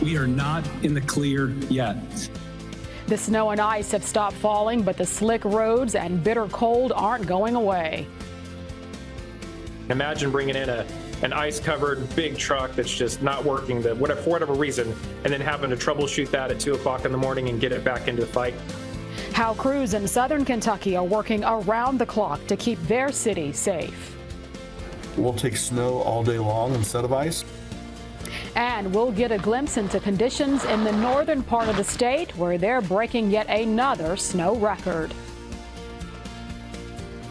we are not in the clear yet. The snow and ice have stopped falling, but the slick roads and bitter cold aren't going away. Imagine bringing in an ice-covered big truck that's just not working for whatever reason, and then having to troubleshoot that at 2 o'clock in the morning and get it back into the fight. How crews in southern Kentucky are working around the clock to keep their city safe. We'll take snow all day long instead of ice. And we'll get a glimpse into conditions in the northern part of the state where they're breaking yet another snow record.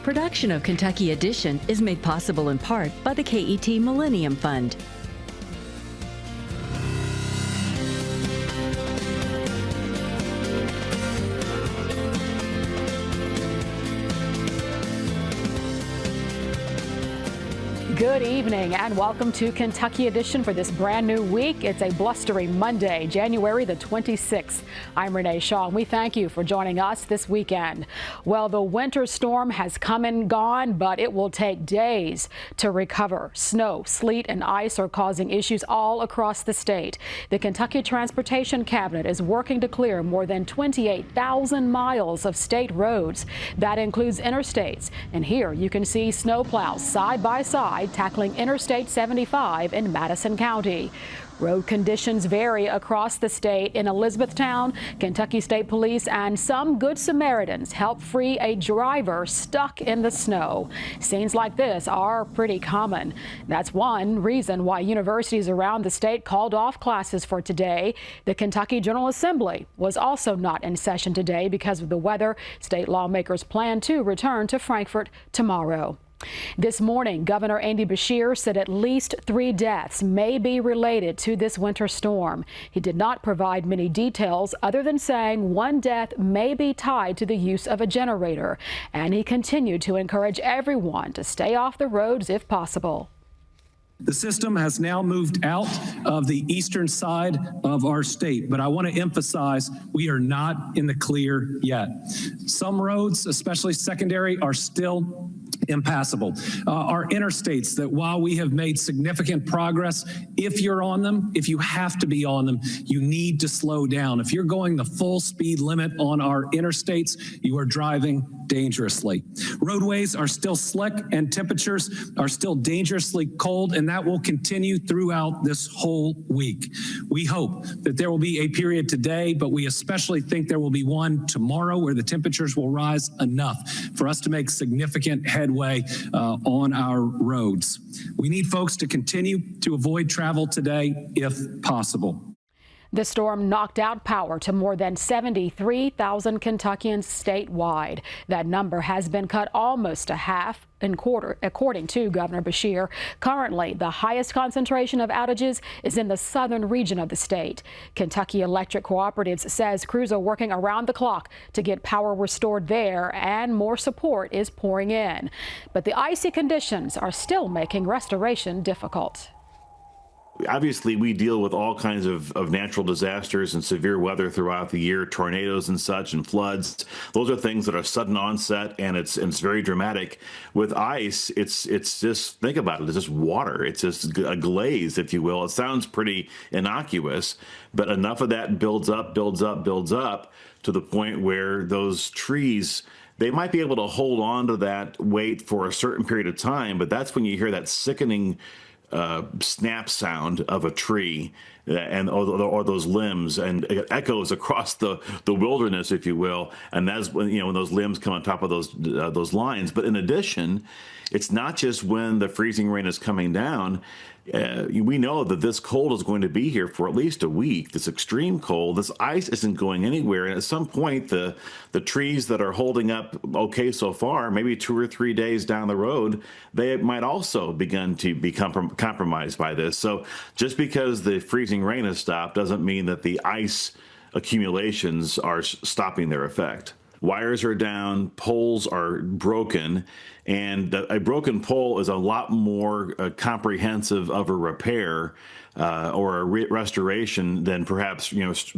Production of Kentucky Edition is made possible in part by the KET Millennium Fund. Good evening and welcome to Kentucky Edition for this brand new week. It's a blustery Monday, January the 26th. I'm Renee Shaw and we thank you for joining us this weekend. Well, the winter storm has come and gone, but it will take days to recover. Snow, sleet and ice are causing issues all across the state. The Kentucky Transportation Cabinet is working to clear more than 28,000 miles of state roads. That includes interstates. And here you can see snowplows side by side tackling Interstate 75 in Madison County. Road conditions vary across the state. In Elizabethtown, Kentucky State Police and some Good Samaritans help free a driver stuck in the snow. Scenes like this are pretty common. That's one reason why universities around the state called off classes for today. The Kentucky General Assembly was also not in session today because of the weather. State lawmakers plan to return to Frankfort tomorrow. This morning, Governor Andy Beshear said at least 3 deaths may be related to this winter storm. He did not provide many details other than saying one death may be tied to the use of a generator. And he continued to encourage everyone to stay off the roads if possible. The system has now moved out of the eastern side of our state, but I want to emphasize we are not in the clear yet. Some roads, especially secondary, are still impassable. Our interstates, that while we have made significant progress, if you're on them, if you have to be on them, you need to slow down. If you're going the full speed limit on our interstates, you are driving dangerously. Roadways are still slick and temperatures are still dangerously cold, and that will continue throughout this whole week. We hope that there will be a period today, but we especially think there will be one tomorrow where the temperatures will rise enough for us to make significant headway on our roads. We need folks to continue to avoid travel today if possible. The storm knocked out power to more than 73,000 Kentuckians statewide. That number has been cut almost to half and quarter, according to Governor Beshear. Currently, the highest concentration of outages is in the southern region of the state. Kentucky Electric Cooperatives says crews are working around the clock to get power restored there, and more support is pouring in. But the icy conditions are still making restoration difficult. Obviously, we deal with all kinds of natural disasters and severe weather throughout the year, tornadoes and such, and floods. Those are things that are sudden onset, and it's very dramatic. With ice, it's just, think about it, it's just water. It's just a glaze, if you will. It sounds pretty innocuous, but enough of that builds up to the point where those trees, they might be able to hold on to that weight for a certain period of time, but that's when you hear that sickening snap sound of a tree and or those limbs, and it echoes across the wilderness, if you will. And that's when, when those limbs come on top of those lines. But in addition, it's not just when the freezing rain is coming down. We know that this cold is going to be here for at least a week. This extreme cold, this ice isn't going anywhere. And at some point, the trees that are holding up okay so far, maybe 2 or 3 days down the road, they might also begin to be compromised by this. So just because the freezing rain has stopped doesn't mean that the ice accumulations are stopping their effect. Wires are down, poles are broken, and a broken pole is a lot more comprehensive of a repair or a restoration than perhaps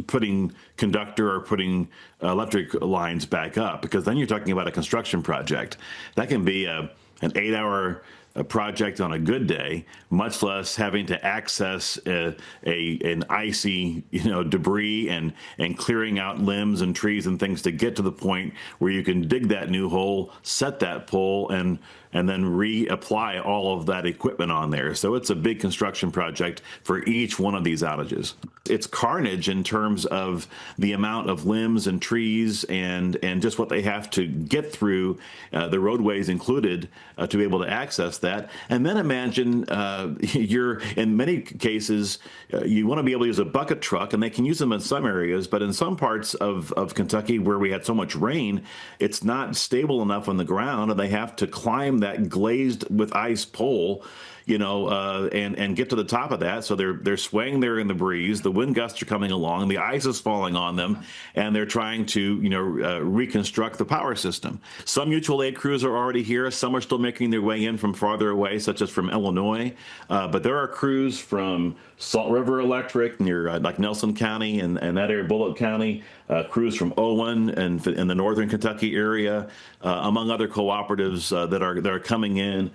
putting conductor or putting electric lines back up, because then you're talking about a construction project. That can be an 8-hour a project on a good day, much less having to access an icy, debris and clearing out limbs and trees and things to get to the point where you can dig that new hole, set that pole, and then reapply all of that equipment on there. So it's a big construction project for each one of these outages. It's carnage in terms of the amount of limbs and trees and just what they have to get through, the roadways included, to be able to access that. And then imagine in many cases, you want to be able to use a bucket truck, and they can use them in some areas, but in some parts of Kentucky where we had so much rain, it's not stable enough on the ground, and they have to climb that glazed with ice pole, and get to the top of that. So they're swaying there in the breeze. The wind gusts are coming along. The ice is falling on them, and they're trying to, reconstruct the power system. Some mutual aid crews are already here. Some are still making their way in from farther away, such as from Illinois. But there are crews from Salt River Electric near like Nelson County and that area, Bullitt County, crews from Owen and in the northern Kentucky area, among other cooperatives that are coming in.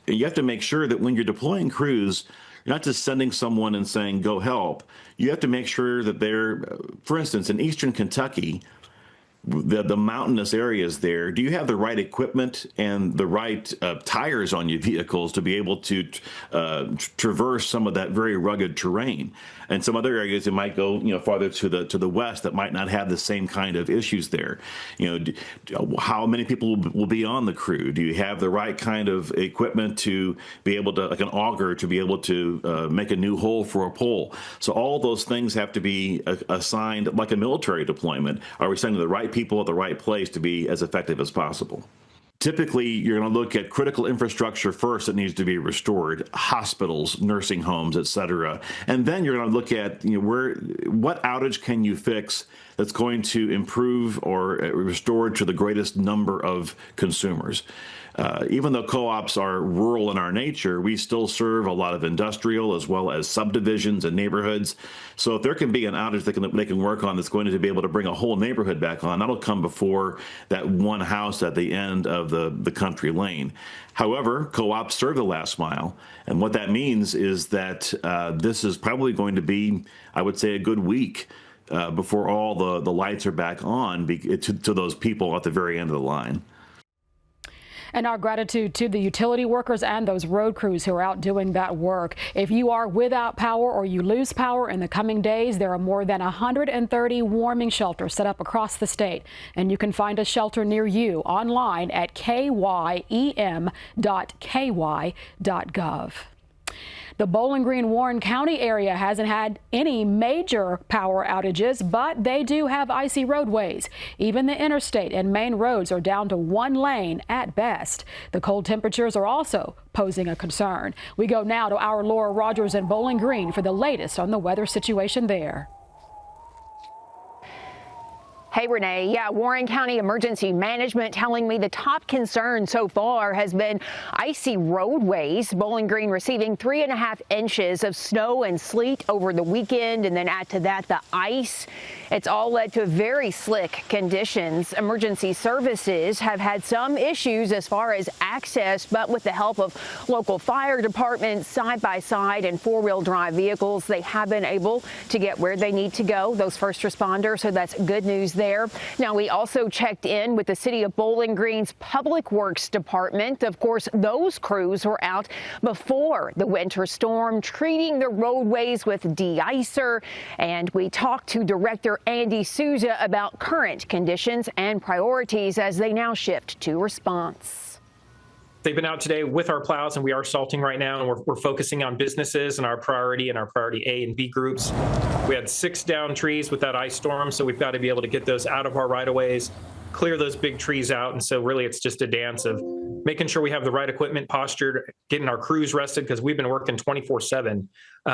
You have to make sure that when you're deploying crews, you're not just sending someone and saying, go help. You have to make sure that they're, for instance, in eastern Kentucky, the mountainous areas there, do you have the right equipment and the right tires on your vehicles to be able to traverse some of that very rugged terrain? And some other areas, it might go, farther to the west that might not have the same kind of issues there. How many people will be on the crew? Do you have the right kind of equipment to be able to, like an auger, to be able to make a new hole for a pole? So all those things have to be assigned like a military deployment. Are we sending the right people at the right place to be as effective as possible? Typically, you're going to look at critical infrastructure first that needs to be restored, hospitals, nursing homes, et cetera. And then you're going to look at what outage can you fix that's going to improve or restore to the greatest number of consumers. Even though co-ops are rural in our nature, we still serve a lot of industrial as well as subdivisions and neighborhoods. So if there can be an outage they can work on that's going to be able to bring a whole neighborhood back on, that'll come before that one house at the end of the country lane. However, co-ops serve the last mile. And what that means is that this is probably going to be, I would say, a good week before all the lights are back on to those people at the very end of the line. And our gratitude to the utility workers and those road crews who are out doing that work. If you are without power or you lose power in the coming days, there are more than 130 warming shelters set up across the state. And you can find a shelter near you online at kyem.ky.gov. The Bowling Green, Warren County area hasn't had any major power outages, but they do have icy roadways. Even the interstate and main roads are down to one lane at best. The cold temperatures are also posing a concern. We go now to our Laura Rogers in Bowling Green for the latest on the weather situation there. Hey, Renee. Yeah, Warren County Emergency Management telling me the top concern so far has been icy roadways. Bowling Green receiving 3.5 inches of snow and sleet over the weekend, and then add to that the ice. It's all led to very slick conditions. Emergency services have had some issues as far as access, but with the help of local fire departments, side-by-side and four-wheel drive vehicles, they have been able to get where they need to go, those first responders, so that's good news there. Now, we also checked in with the City of Bowling Green's Public Works Department. Of course, those crews were out before the winter storm, treating the roadways with de-icer, and we talked to Director Andy Souza about current conditions and priorities as they now shift to response. They've been out today with our plows, and we are salting right now, and we're focusing on businesses and our priority A and B groups. We had 6 down trees with that ice storm, so we've got to be able to get those out of our right-of-ways, clear those big trees out. And so really it's just a dance of making sure we have the right equipment postured, getting our crews rested, because we've been working 24/7.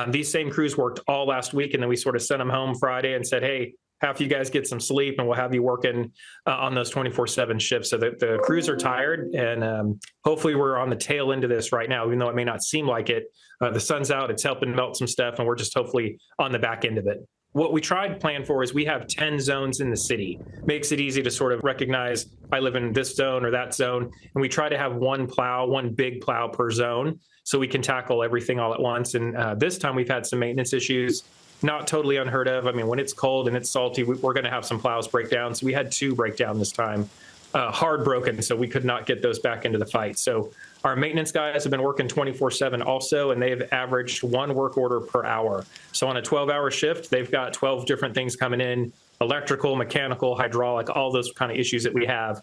These same crews worked all last week, and then we sort of sent them home Friday and said, hey, have you guys get some sleep, and we'll have you working on those 24/7 shifts. So the crews are tired, and hopefully we're on the tail end of this right now, even though it may not seem like it. The sun's out, it's helping melt some stuff, and we're just hopefully on the back end of it. What we tried to plan for is we have 10 zones in the city. Makes it easy to sort of recognize I live in this zone or that zone. And we try to have one big plow per zone so we can tackle everything all at once. And this time we've had some maintenance issues, not totally unheard of. I mean, when it's cold and it's salty, we're going to have some plows break down. So we had 2 break down this time, hard broken, so we could not get those back into the fight. So our maintenance guys have been working 24/7 also, and they've averaged 1 work order per hour. So on a 12-hour shift, they've got 12 different things coming in, electrical, mechanical, hydraulic, all those kind of issues that we have.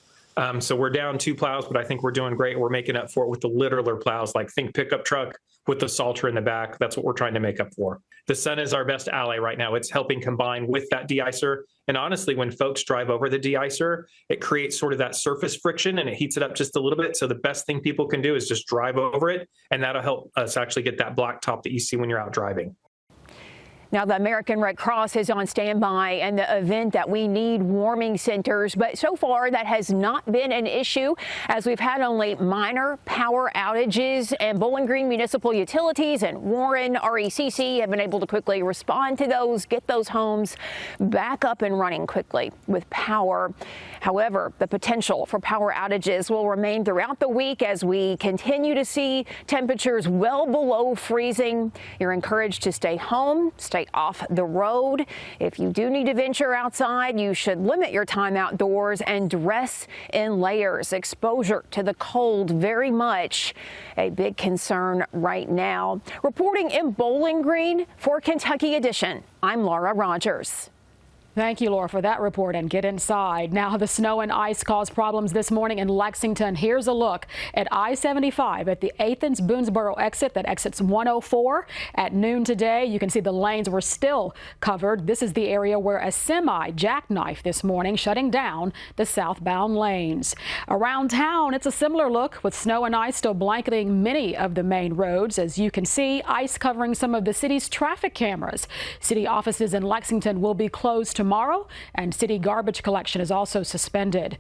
So we're down 2 plows, but I think we're doing great. We're making up for it with the littler plows, like think pickup truck with the salter in the back. That's what we're trying to make up for. The sun is our best ally right now. It's helping combine with that de-icer. And honestly, when folks drive over the de-icer, it creates sort of that surface friction and it heats it up just a little bit. So the best thing people can do is just drive over it, and that'll help us actually get that black top that you see when you're out driving. Now, the American Red Cross is on standby in the event that we need warming centers, but so far that has not been an issue, as we've had only minor power outages, and Bowling Green Municipal Utilities and Warren RECC have been able to quickly respond to those, get those homes back up and running quickly with power. However, the potential for power outages will remain throughout the week as we continue to see temperatures well below freezing. You're encouraged to stay home, stay off the road. If you do need to venture outside, you should limit your time outdoors and dress in layers. Exposure to the cold, very much a big concern right now. Reporting in Bowling Green for Kentucky Edition, I'm Laura Rogers. Thank you, Laura, for that report, and get inside. Now, the snow and ice caused problems this morning in Lexington. Here's a look at I-75 at the Athens-Boonesboro exit that exits 104 at noon today. You can see the lanes were still covered. This is the area where a semi jackknifed this morning, shutting down the southbound lanes. Around town, it's a similar look with snow and ice still blanketing many of the main roads. As you can see, ice covering some of the city's traffic cameras. City offices in Lexington will be closed tomorrow, and city garbage collection is also suspended.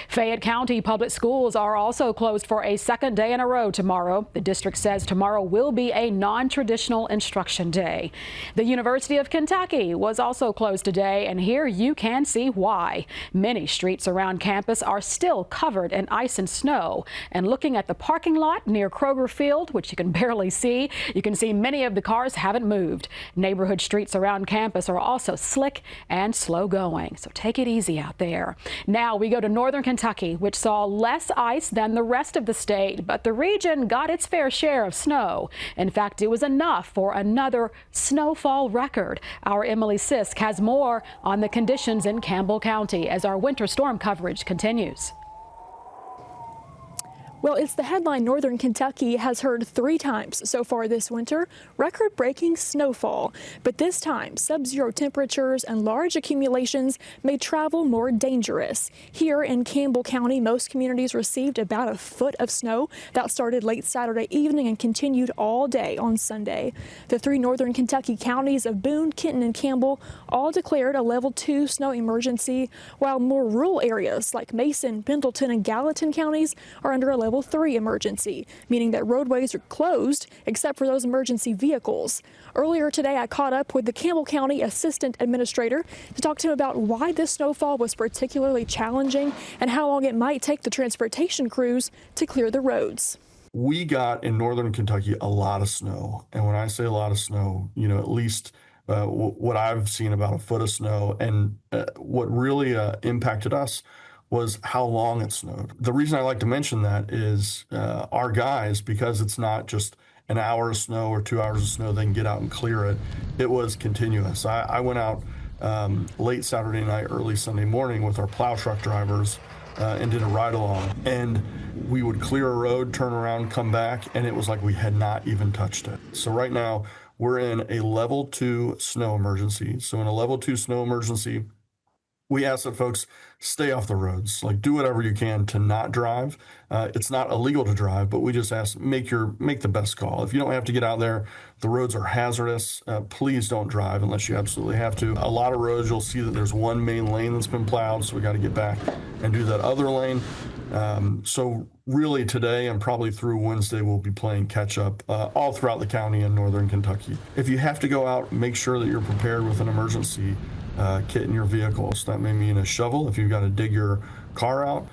Fayette County Public Schools are also closed for a second day in a row tomorrow. The district says tomorrow will be a non-traditional instruction day. The University of Kentucky was also closed today, and here you can see why. Many streets around campus are still covered in ice and snow. And looking at the parking lot near Kroger Field, which you can barely see, you can see many of the cars haven't moved. Neighborhood streets around campus are also slick and slow going, so take it easy out there. Now we go to northern Kentucky, which saw less ice than the rest of the state, but the region got its fair share of snow. In fact, it was enough for another snowfall record. Our Emily Sisk has more on the conditions in Campbell County as our winter storm coverage continues. Well, it's the headline Northern Kentucky has heard 3 times so far this winter, record-breaking snowfall. But this time, sub-zero temperatures and large accumulations made travel more dangerous. Here in Campbell County, most communities received about a foot of snow. That started late Saturday evening and continued all day on Sunday. The 3 Northern Kentucky counties of Boone, Kenton, and Campbell all declared a level 2 snow emergency, while more rural areas like Mason, Pendleton, and Gallatin counties are under a level 3 emergency, meaning that roadways are closed except for those emergency vehicles. Earlier today, I caught up with the Campbell County Assistant Administrator to talk to him about why this snowfall was particularly challenging and how long it might take the transportation crews to clear the roads. We got in northern Kentucky a lot of snow. And when I say a lot of snow, at least what I've seen, about a foot of snow. And what really impacted us was how long it snowed. The reason I like to mention that is our guys, because it's not just an hour of snow or 2 hours of snow, they can get out and clear it. It was continuous. I went out late Saturday night, early Sunday morning with our plow truck drivers and did a ride along. And we would clear a road, turn around, come back, and it was like we had not even touched it. So right now we're in a level 2 snow emergency. So in a level 2 snow emergency, we ask that folks stay off the roads, like do whatever you can to not drive. It's not illegal to drive, but we just ask, make the best call. If you don't have to get out there, the roads are hazardous. Please don't drive unless you absolutely have to. A lot of roads, you'll see that there's one main lane that's been plowed, so we got to get back and do that other lane. So really today and probably through Wednesday, we'll be playing catch up all throughout the county in northern Kentucky. If you have to go out, make sure that you're prepared with an emergency kit in your vehicle. So that may mean a shovel if you've got to dig your car out,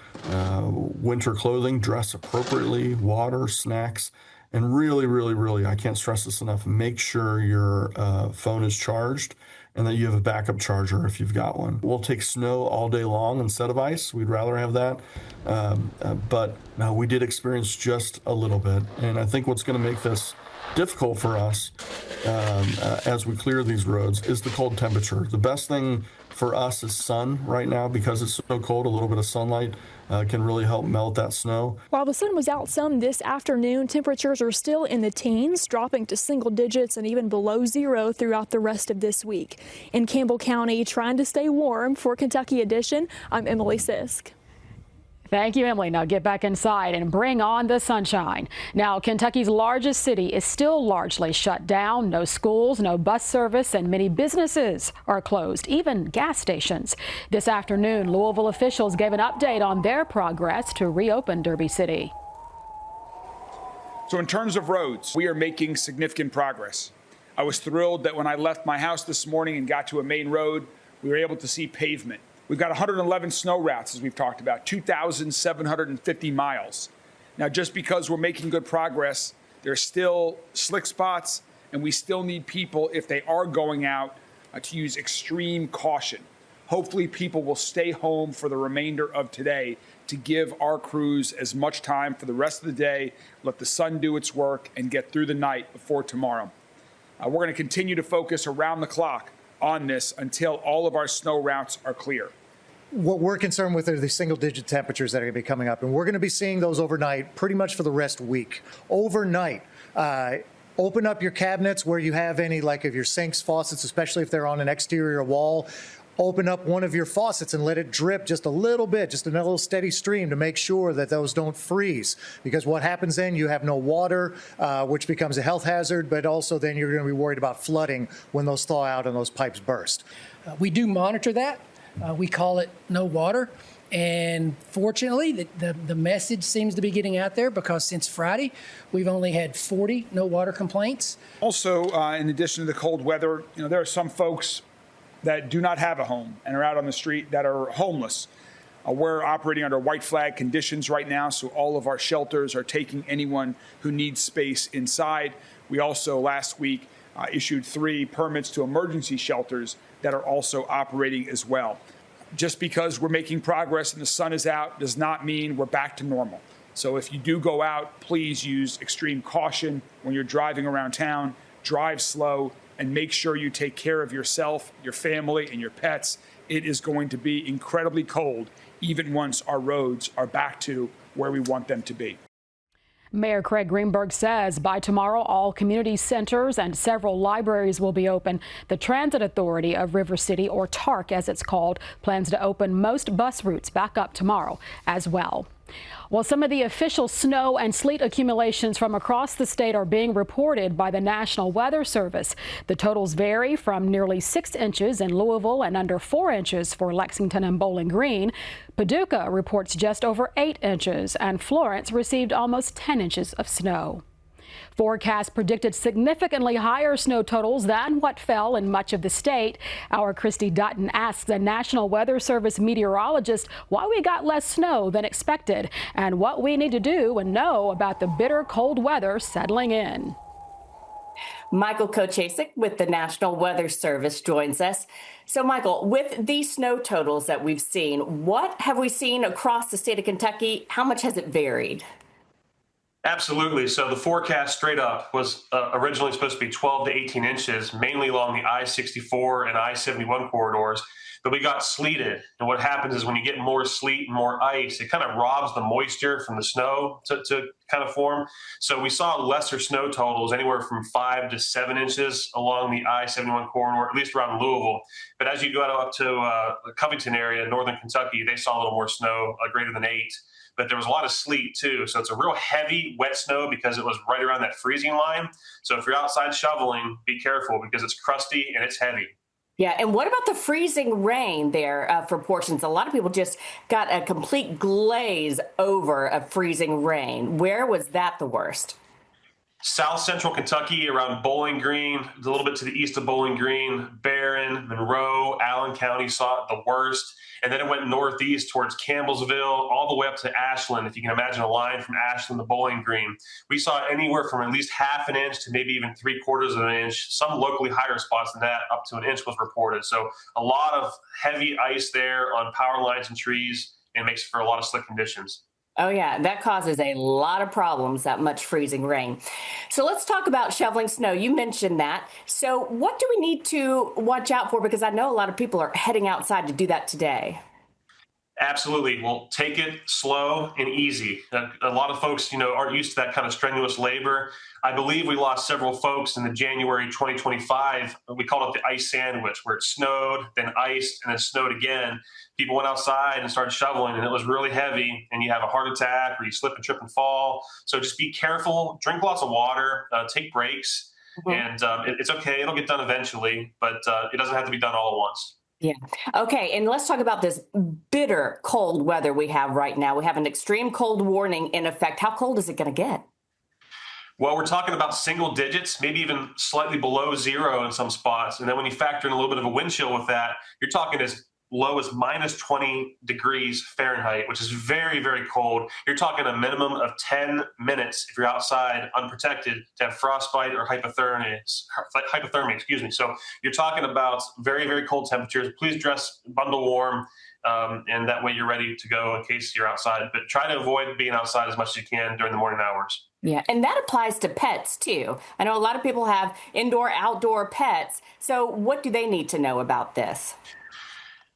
winter clothing, dress appropriately, water, snacks, and really, I can't stress this enough, make sure your phone is charged and that you have a backup charger if you've got one. We'll take snow all day long instead of ice. We'd rather have that. But we did experience just a little bit. And I think what's going to make this difficult for us as we clear these roads is the cold temperature. The best thing for us is sun right now because it's so cold. A little bit of sunlight can really help melt that snow. While the sun was out some this afternoon, temperatures are still in the teens, dropping to single digits and even below zero throughout the rest of this week. In Campbell County, trying to stay warm for Kentucky Edition, I'm Emily Sisk. Thank you, Emily. Now get back inside and bring on the sunshine. Now, Kentucky's largest city is still largely shut down. No schools, no bus service, and many businesses are closed, even gas stations. This afternoon, Louisville officials gave an update on their progress to reopen Derby City. So in terms of roads, we are making significant progress. I was thrilled that when I left my house this morning and got to a main road, we were able to see pavement. We've got 111 snow routes, as we've talked about, 2,750 miles. Now, just because we're making good progress, there's still slick spots, and we still need people, if they are going out, to use extreme caution. Hopefully, people will stay home for the remainder of today to give our crews as much time for the rest of the day, let the sun do its work, and get through the night before tomorrow. We're going to continue to focus around the clock on this until all of our snow routes are clear. What we're concerned with are the single-digit temperatures that are going to be coming up, and we're going to be seeing those overnight pretty much for the rest of the week. Overnight, open up your cabinets where you have any, like of your sinks, faucets, especially if they're on an exterior wall. Open up one of your faucets and let it drip just a little bit, just a little steady stream to make sure that those don't freeze. Because what happens then, you have no water, which becomes a health hazard, but also then you're going to be worried about flooding when those thaw out and those pipes burst. We do monitor that. We call it no water. And fortunately, the message seems to be getting out there because since Friday, we've only had 40 no water complaints. Also, in addition to the cold weather, there are some folks that do not have a home and are out on the street that are homeless. We're operating under white flag conditions right now, so all of our shelters are taking anyone who needs space inside. We also last week issued 3 permits to emergency shelters that are also operating as well. Just because we're making progress and the sun is out does not mean we're back to normal. So if you do go out, please use extreme caution when you're driving around town. Drive slow and make sure you take care of yourself, your family, and your pets. It is going to be incredibly cold, even once our roads are back to where we want them to be. Mayor Craig Greenberg says by tomorrow, all community centers and several libraries will be open. The Transit Authority of River City, or TARC as it's called, plans to open most bus routes back up tomorrow as well. Well, some of the official snow and sleet accumulations from across the state are being reported by the National Weather Service. The totals vary from nearly 6 inches in Louisville and under 4 inches for Lexington and Bowling Green. Paducah reports just over 8 inches, and Florence received almost 10 inches of snow. Forecasts predicted significantly higher snow totals than what fell in much of the state. Our Christy Dutton asks the National Weather Service meteorologist why we got less snow than expected and what we need to do and know about the bitter cold weather settling in. Michael Kochasik with the National Weather Service joins us. So, Michael, with these snow totals that we've seen, what have we seen across the state of Kentucky? How much has it varied? Absolutely. So the forecast straight up was originally supposed to be 12 to 18 inches, mainly along the I-64 and I-71 corridors, but we got sleeted. And what happens is when you get more sleet and more ice, it kind of robs the moisture from the snow to kind of form. So we saw lesser snow totals, anywhere from 5 to 7 inches along the I-71 corridor, at least around Louisville. But as you go up to the Covington area, northern Kentucky, they saw a little more snow, greater than 8. But there was a lot of sleet too. So it's a real heavy, wet snow because it was right around that freezing line. So if you're outside shoveling, be careful because it's crusty and it's heavy. Yeah, and what about the freezing rain there for portions? A lot of people just got a complete glaze over of freezing rain. Where was that the worst? South Central Kentucky around Bowling Green, a little bit to the east of Bowling Green, Barron, Monroe, Allen County saw it the worst. And then it went northeast towards Campbellsville, all the way up to Ashland. If you can imagine a line from Ashland to Bowling Green, we saw anywhere from at least half an inch to maybe even 3/4 of an inch. Some locally higher spots than that, up to an inch was reported. So a lot of heavy ice there on power lines and trees, and makes for a lot of slick conditions. Oh, yeah, that causes a lot of problems, that much freezing rain. So let's talk about shoveling snow. You mentioned that. So what do we need to watch out for? Because I know a lot of people are heading outside to do that today. Absolutely. Well, take it slow and easy. A lot of folks, aren't used to that kind of strenuous labor. I believe we lost several folks in the January 2025. We called it the ice sandwich, where it snowed, then iced, and then snowed again. People went outside and started shoveling, and it was really heavy, and you have a heart attack, or you slip and trip and fall. So just be careful, drink lots of water, take breaks, and it's okay. It'll get done eventually, but it doesn't have to be done all at once. Yeah. Okay. And let's talk about this bitter cold weather we have right now. We have an extreme cold warning in effect. How cold is it going to get? Well, we're talking about single digits, maybe even slightly below zero in some spots. And then when you factor in a little bit of a wind chill with that, you're talking as low as minus 20 degrees Fahrenheit, which is very, very cold. You're talking a minimum of 10 minutes if you're outside unprotected to have frostbite or hypothermia, excuse me. So you're talking about very, very cold temperatures. Please dress, bundle warm, and that way you're ready to go in case you're outside. But try to avoid being outside as much as you can during the morning hours. Yeah, and that applies to pets too. I know a lot of people have indoor, outdoor pets. So what do they need to know about this?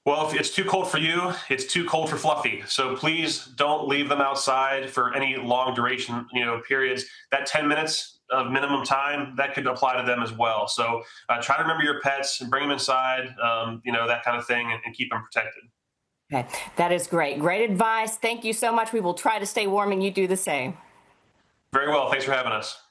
Well, if it's too cold for you, it's too cold for Fluffy. So please don't leave them outside for any long duration, periods. That 10 minutes of minimum time, that could apply to them as well. So try to remember your pets and bring them inside, that kind of thing, and keep them protected. Okay, that is great. Great advice. Thank you so much. We will try to stay warm, and you do the same. Very well. Thanks for having us.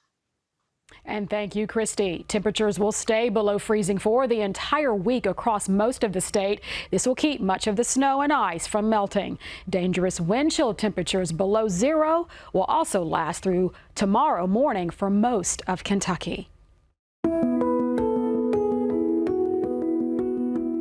And thank you, Christy. Temperatures will stay below freezing for the entire week across most of the state. This will keep much of the snow and ice from melting. Dangerous wind chill temperatures below zero will also last through tomorrow morning for most of Kentucky.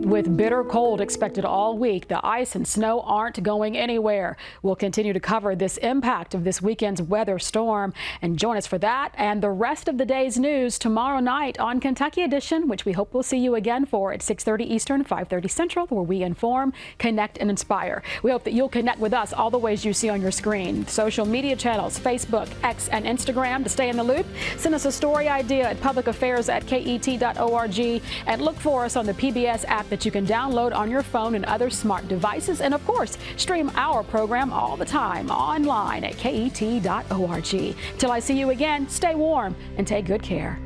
With bitter cold expected all week, the ice and snow aren't going anywhere. We'll continue to cover this impact of this weekend's weather storm. And join us for that and the rest of the day's news tomorrow night on Kentucky Edition, which we hope we'll see you again for at 6:30 Eastern, 5:30 Central, where we inform, connect, and inspire. We hope that you'll connect with us all the ways you see on your screen. Social media channels, Facebook, X, and Instagram to stay in the loop. Send us a story idea at publicaffairs@ket.org and look for us on the PBS app that you can download on your phone and other smart devices. And of course, stream our program all the time online at ket.org. Till I see you again, stay warm and take good care.